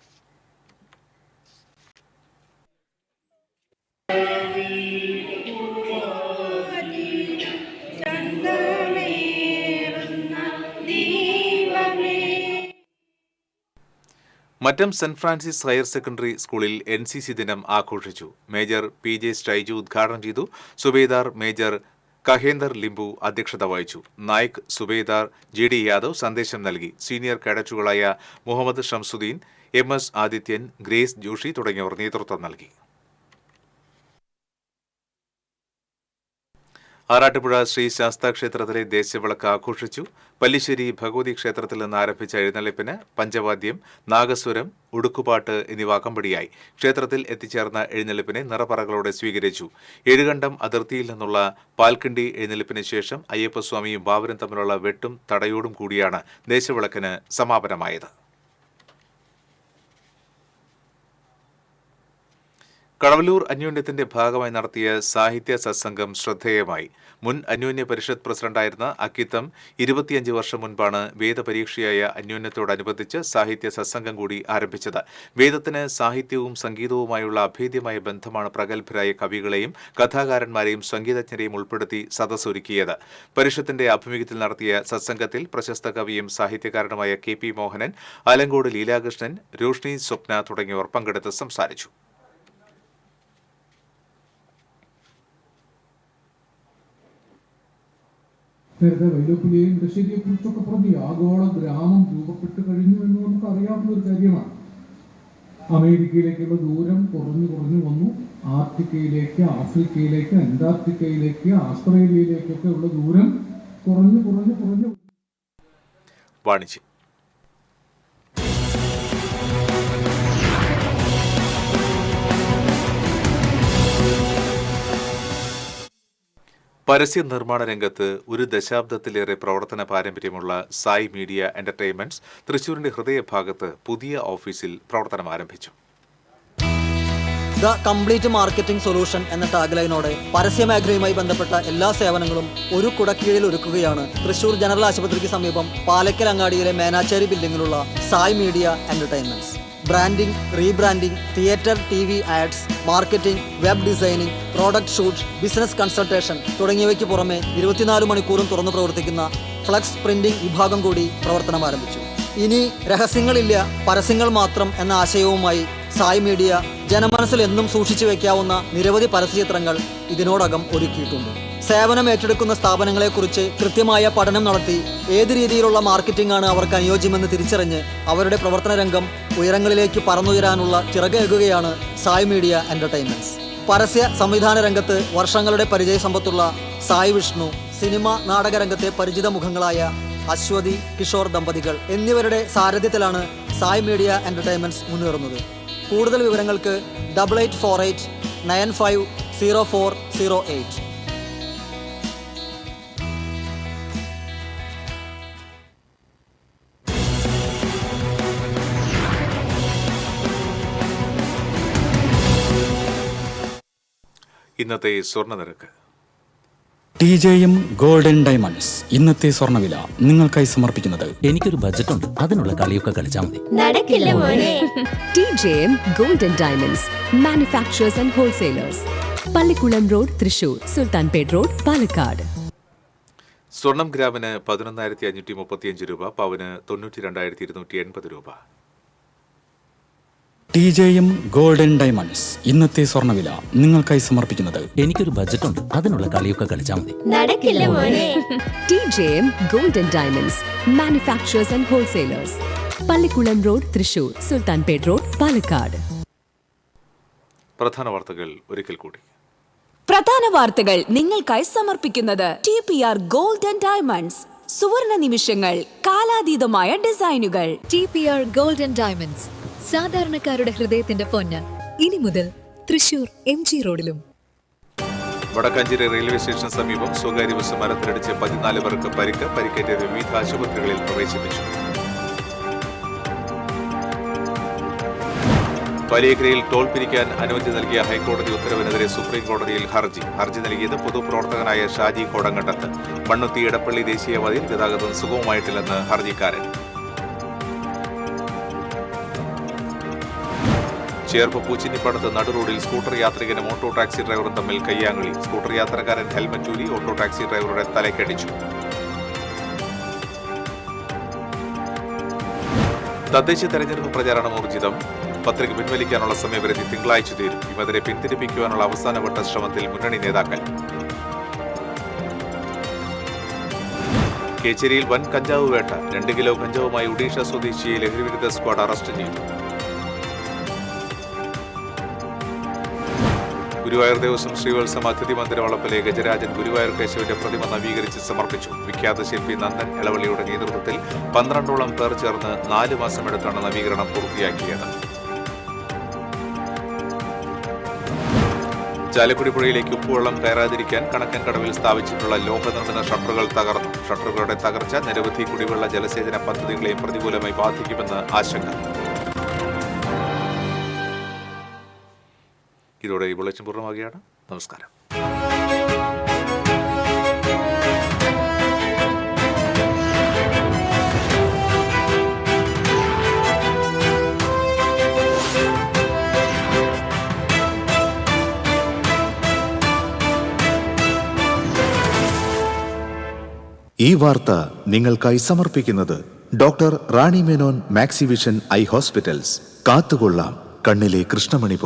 S2: Mattam saint Francis higher secondary സ്കൂളിൽ NCC ദിനം ആഘോഷിച്ചു. മേജർ PJ സ്റ്റൈജു ഉദ്ഘാടനം ചെയ്തു. സുബേദാർ മേജർ കഹേന്ദർ ലിംബു അധ്യക്ഷത വഹിച്ചു. നായിക് സുബേദാർ GD യാദവ് സന്ദേശം നൽകി. സീനിയർ കേഡറ്റുകളായ മുഹമ്മദ് ഷംസുദ്ദീൻ, MS ആദിത്യൻ, ഗ്രേസ് ജോഷി തുടങ്ങിയവർ നേതൃത്വം നൽകി. ആറാട്ടുപുഴ ശ്രീ ശാസ്താ ക്ഷേത്രത്തിലെ ദേശവിളക്ക് ആഘോഷിച്ചു. പല്ലിശ്ശേരി ഭഗവതി ക്ഷേത്രത്തിൽ നിന്ന് ആരംഭിച്ച എഴുന്നള്ളിപ്പിന് പഞ്ചവാദ്യം, നാഗസ്വരം, ഉടുക്കുപാട്ട് എന്നിവ അകമ്പടിയായി. ക്ഷേത്രത്തിൽ എത്തിച്ചേർന്ന എഴുന്നള്ളിപ്പിനെ നിറപറകളോടെ സ്വീകരിച്ചു. ഏഴുകണ്ടം അതിർത്തിയിൽ നിന്നുള്ള പാൽക്കിണ്ടി എഴുന്നള്ളിപ്പിന് ശേഷം അയ്യപ്പസ്വാമിയും ബാവരും തമ്മിലുള്ള വെട്ടും തടയോടും കൂടിയാണ് ദേശവിളക്കിന് സമാപനമായത്. കടവല്ലൂർ അന്യോന്യത്തിന്റെ ഭാഗമായി നടത്തിയ സാഹിത്യ സത്സംഗം ശ്രദ്ധേയമായി. മുൻ അന്യോന്യ പരിഷത്ത് പ്രസിഡന്റായിരുന്ന അക്കിത്തം 25 വർഷം മുൻപാണ് വേദപരീക്ഷയായ അന്യോന്യത്തോടനുബന്ധിച്ച് സാഹിത്യ സത്സംഗം കൂടി ആരംഭിച്ചത്. വേദത്തിന് സാഹിത്യവും സംഗീതവുമായുള്ള അഭേദ്യമായ ബന്ധമാണ് പ്രഗത്ഭരായ കവികളെയും കഥാകാരന്മാരെയും സംഗീതജ്ഞരെയും ഉൾപ്പെടുത്തി സദസ്സൊരുക്കിയത്. പരിഷത്തിന്റെ ആഭിമുഖ്യത്തിൽ നടത്തിയ സത്സംഗത്തിൽ പ്രശസ്ത കവിയും സാഹിത്യകാരനുമായ KP മോഹനൻ, ആലങ്കോട് ലീലാകൃഷ്ണൻ, രോഷ്നി സ്വപ്ന തുടങ്ങിയവർ പങ്കെടുത്ത് സംസാരിച്ചു.
S19: നേരത്തെ വൈലോപ്പിലെയും ഇടശ്ശേരിയെ കുറിച്ചൊക്കെ പറഞ്ഞ് ആഗോള ഗ്രാമം രൂപപ്പെട്ട് കഴിഞ്ഞു എന്ന് നമുക്ക് അറിയാവുന്ന ഒരു കാര്യമാണ്. അമേരിക്കയിലേക്കുള്ള ദൂരം കുറഞ്ഞു വന്നു. ആർട്ടിക്കയിലേക്ക്, ആഫ്രിക്കയിലേക്ക്, അന്റാർട്ടിക്കയിലേക്ക്, ആസ്ട്രേലിയയിലേക്കൊക്കെ ഉള്ള ദൂരം കുറഞ്ഞു.
S2: വാണിജ്യം. പരസ്യ നിർമ്മാണ രംഗത്ത് ഒരു ദശാബ്ദത്തിലേറെ പ്രവർത്തന പാരമ്പര്യമുള്ള സായ് മീഡിയ എന്റർടൈൻമെന്റ്സ് തൃശൂരിന്റെ ഹൃദയഭാഗത്ത് പുതിയ ഓഫീസിൽ പ്രവർത്തനം ആരംഭിച്ചു.
S20: ദ കംപ്ലീറ്റ് മാർക്കറ്റിംഗ് സൊല്യൂഷൻ എന്ന ടാഗ്ലൈനോടെ പരസ്യമേഖലയുമായി ബന്ധപ്പെട്ട എല്ലാ സേവനങ്ങളും ഒരു കുടക്കീഴിൽ ഒരുക്കുകയാണ് തൃശൂർ ജനറൽ ആശുപത്രിക്ക് സമീപം പാലക്കൽ അങ്ങാടിയിലെ മേനാച്ചേരി ബിൽഡിംഗിലുള്ള Sai media entertainments. Branding, rebranding, theatre, TV ads, marketing, web designing, product shoot, business consultation തുടങ്ങിയവയ്ക്ക് പുറമെ 24 മണിക്കൂറും തുറന്നു പ്രവർത്തിക്കുന്ന ഫ്ലക്സ് പ്രിന്റിംഗ് വിഭാഗം കൂടി പ്രവർത്തനം ആരംഭിച്ചു. ഇനി രഹസ്യങ്ങളില്ല, പരസ്യങ്ങൾ മാത്രം എന്ന ആശയവുമായി സായ് മീഡിയ ജനമനസ്സിൽ എന്നും സൂക്ഷിച്ചു വയ്ക്കാവുന്ന നിരവധി പരസ്യചിത്രങ്ങൾ ഇതിനോടകം ഒരുക്കിയിട്ടുണ്ട്. സേവനം ഏറ്റെടുക്കുന്ന സ്ഥാപനങ്ങളെക്കുറിച്ച് കൃത്യമായ പഠനം നടത്തി ഏത് രീതിയിലുള്ള മാർക്കറ്റിംഗ് ആണ് അവർക്ക് അനുയോജ്യമെന്ന് തിരിച്ചറിഞ്ഞ് അവരുടെ പ്രവർത്തന രംഗം ഉയരങ്ങളിലേക്ക് പറന്നുയരാനുള്ള ചിറകേകുകയാണ് സായ് മീഡിയ എന്റർടൈൻമെന്റ്സ്. പരസ്യ സംവിധാന രംഗത്ത് വർഷങ്ങളുടെ പരിചയ സമ്പത്തുള്ള സായ് വിഷ്ണു, സിനിമ നാടകരംഗത്തെ പരിചിത മുഖങ്ങളായ അശ്വതി, കിഷോർ ദമ്പതികൾ എന്നിവരുടെ സാരഥ്യത്തിലാണ് സായ് മീഡിയ എന്റർടൈൻമെന്റ്സ് മുന്നേറുന്നത്. കൂടുതൽ വിവരങ്ങൾക്ക് 8848 950408.
S2: ഇന്നത്തെ സ്വർണ്ണനിരക്ക്.
S21: TJM ഗോൾഡൻ ഡയമണ്ട്സ് ഇന്നത്തെ സ്വർണ്ണവില നിങ്ങൾക്കായി സമർപ്പിക്കുന്നത്.
S15: എനിക്കൊരു ബജറ്റ് ഉണ്ട്, അതിനുള്ള കളിയൊക്കെ കളിച്ചാൽ മതി.
S4: നടക്കില്ല മോനെ. TJM golden diamonds manufacturers and wholesalers, Pallikulam road, Thrissur, Sultanpet road, Palakkad.
S2: സ്വർണം ഗ്രാമിന് 11,535 രൂപ, പവന് 92,280 രൂപ.
S21: TJM ഗോൾഡൻ ഡയമണ്ട്സ് ഇന്നത്തെ സ്വർണ്ണവില നിങ്ങൾക്കായി സമർപ്പിക്കുന്നത്.
S15: എനിക്കൊരു ബജറ്റ് ഉണ്ട്, അതിനുള്ള കളിയൊക്കെ കളിച്ചാൽ മതി.
S4: നടക്കില്ല മോനെ. TJM golden diamonds manufacturers and wholesalers, Pallikulam road, Thrissur, Sultanpet road, Palakkad.
S2: പ്രധാന വാർത്തകൾ ഒരിക്കൽ കൂടി.
S4: പ്രധാന വാർത്തകൾ നിങ്ങൾക്കായി സമർപ്പിക്കുന്നത് TPR ഗോൾഡൻ ഡയമണ്ട്സ്. സുവർണ നിമിഷങ്ങൾ, കാലാതീതമായ ഡിസൈനുകൾ.
S22: TPR ഗോൾഡൻ ഡയമണ്ട്സ്, സാധാരണക്കാരുടെ ഹൃദയത്തിന്റെ പൊന്ന്. ഇനി മുതൽ തൃശൂർ MG റോഡിലും.
S2: വടക്കാഞ്ചേരി റെയിൽവേ സ്റ്റേഷന് സമീപം സ്വകാര്യ ബസ് മരത്തിലിടിച്ച് 14 പേർക്ക് പരിക്കേറ്റ് വിവിധ ആശുപത്രികളിൽ പ്രവേശിപ്പിച്ചു. വലിയകരയിൽ ടോൾ പിരിക്കാൻ അനുമതി നൽകിയ ഹൈക്കോടതി ഉത്തരവിനെതിരെ സുപ്രീം കോടതിയിൽ ഹർജി നൽകിയത് പൊതുപ്രവർത്തകനായ ഷാജി കോടങ്കണ്ടത്ത്. മണ്ണുത്തി ഇടപ്പള്ളി ദേശീയപാതയിൽ ഗതാഗതം സുഗമമായിട്ടില്ലെന്ന് ഹർജിക്കാരൻ. ചേർപ്പ് പൂച്ചിനിപ്പടത്ത് നടുറോഡിൽ സ്കൂട്ടർ യാത്രികനും ഓട്ടോ ടാക്സി ഡ്രൈവറും തമ്മിൽ കയ്യാങ്കളി. സ്കൂട്ടർ യാത്രക്കാരൻ ഹെൽമറ്റ് ഊരി ഓട്ടോ ടാക്സി ഡ്രൈവറുടെ തലക്കടിച്ചു. തദ്ദേശ തെരഞ്ഞെടുപ്പ് പ്രചാരണം ഊർജിതം. പത്രിക പിൻവലിക്കാനുള്ള സമയപരിധി തിങ്കളാഴ്ച തീരും. വിമതരെ പിന്തിരിപ്പിക്കുവാനുള്ള അവസാനവട്ട ശ്രമത്തിൽ മുന്നണി നേതാക്കൾ. കേച്ചേരിയിൽ വൻ കഞ്ചാവ് വേട്ട. 2 കിലോ കഞ്ചാവുമായി ഒഡീഷ സ്വദേശിയെ ലഹരിവിരുദ്ധ സ്ക്വാഡ് അറസ്റ്റ് ചെയ്തു. ഗുരുവായൂർ ദേവസ്വം ശ്രീവത്സം അതിഥി മന്ദിര വളപ്പിലെ ഗജരാജൻ ഗുരുവായൂർ കേശവന്റെ പ്രതിമ നവീകരിച്ച് സമർപ്പിച്ചു. വിഖ്യാത ശില്പി നന്ദൻ എളവള്ളിയുടെ നേതൃത്വത്തിൽ 12ഓളം പേർ ചേർന്ന് 4 മാസമെടുത്താണ് നവീകരണം പൂർത്തിയാക്കിയത്. ചാലക്കുടി പുഴയിലേക്ക് ഉപ്പുവെള്ളം കയറാതിരിക്കാൻ കണക്കൻകടവിൽ സ്ഥാപിച്ചിട്ടുള്ള ലോഹനിർമ്മിത ഷട്ടറുകൾ തകർന്നു. ഷട്ടറുകളുടെ തകർച്ച നിരവധി കുടിവെള്ള ജലസേചന പദ്ധതികളെയും പ്രതികൂലമായി ബാധിക്കുമെന്ന് ആശങ്ക. ഇതോടെ ഈ ബുള്ളറ്റിൻ പൂർണ്ണമാകുകയാണ്. നമസ്കാരം.
S1: ഈ വാർത്ത നിങ്ങൾക്കായി സമർപ്പിക്കുന്നത് doctor Rani Menon Maxivision I hospitals. കാത്തുകൊള്ളാം കണ്ണിലെ കൃഷ്ണമണി പോലെ.